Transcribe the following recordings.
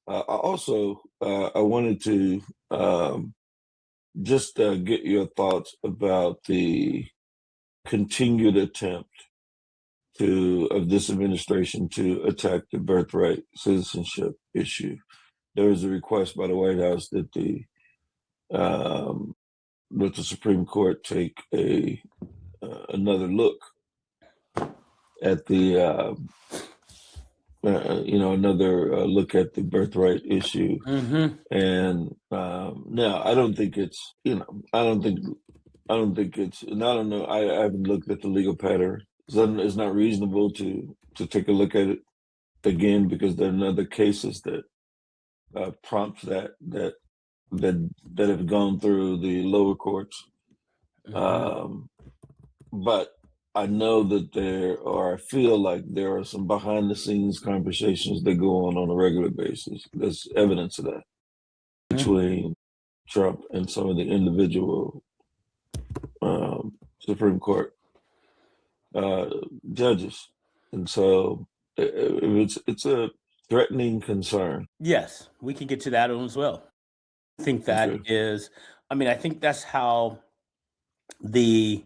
I wanted to just get your thoughts about the continued attempt of this administration to attack the birthright citizenship issue. There was a request by the White House that the Supreme Court take another look at another look at the birthright issue. Mm-hmm. And now I don't think it's, I don't think it's, and I don't know, I haven't looked at the legal pattern. It's not reasonable to take a look at it again because there are other cases that prompt that have gone through the lower courts. Mm-hmm. But I know that I feel like there are some behind the scenes conversations that go on a regular basis. There's evidence of that between Trump and some of the individual Supreme Court judges. And so it's a threatening concern. Yes, we can get to that one as well. I think that Okay. is, I think that's how the,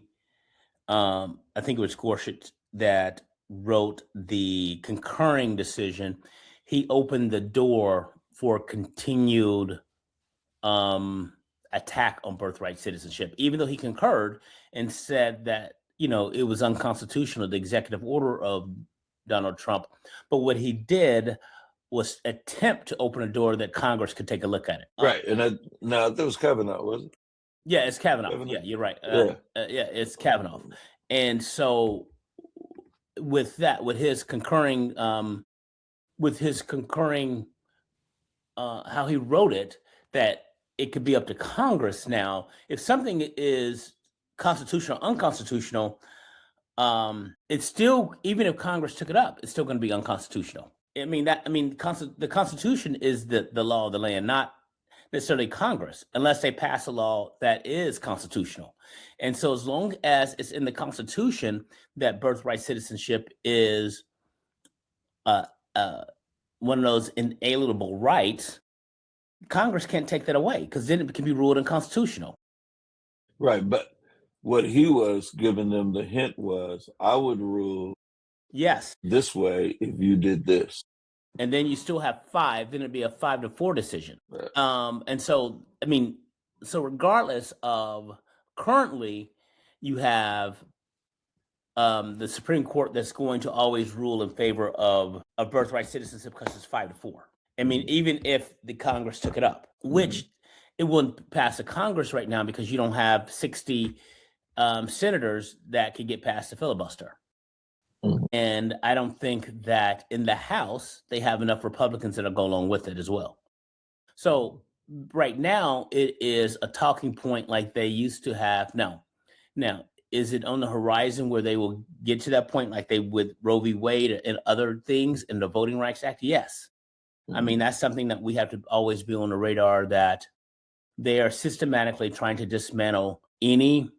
I think it was Gorsuch that wrote the concurring decision. He opened the door for continued attack on birthright citizenship, even though he concurred and said that, it was unconstitutional, the executive order of Donald Trump. But what he did was attempt to open a door that Congress could take a look at it. Right. And that was Kavanaugh, was it? Yeah, it's Kavanaugh. Kavanaugh? Yeah, you're right. Yeah. Yeah, it's Kavanaugh. And so with that, with his concurring, how he wrote it, that it could be up to Congress now. If something is constitutional, unconstitutional, it's still, even if Congress took it up, it's still going to be unconstitutional. The Constitution is the law of the land, not necessarily Congress, unless they pass a law that is constitutional. And so as long as it's in the Constitution that birthright citizenship is one of those inalienable rights, Congress can't take that away because then it can be ruled unconstitutional. Right. But what he was giving them the hint was, I would rule Yes. this way if you did this. And then you still have 5, then it'd be a 5-4 decision. Right. And so, so regardless of, currently you have the Supreme Court that's going to always rule in favor of birthright citizenship because it's 5-4. Even if the Congress took it up, which it wouldn't pass the Congress right now because you don't have 60 senators that could get past the filibuster. And I don't think that in the House, they have enough Republicans that'll go along with it as well. So right now, it is a talking point like they used to have. Now, is it on the horizon where they will get to that point like they with Roe v. Wade and other things in the Voting Rights Act? Yes. That's something that we have to always be on the radar, that they are systematically trying to dismantle any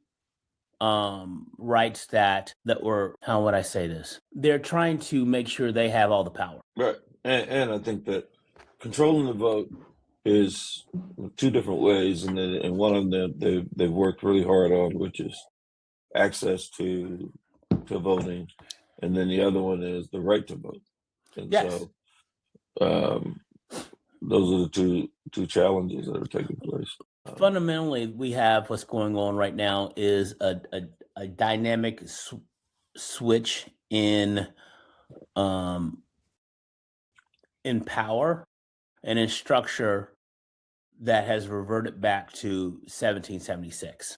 rights that were, how would I say this? They're trying to make sure they have all the power. Right. And I think that controlling the vote is 2 different ways. And one of them they've worked really hard on, which is access to voting. And then the other one is the right to vote. And Yes. so those are the two challenges that are taking place. Fundamentally, we have what's going on right now is a dynamic switch in power and in structure that has reverted back to 1776.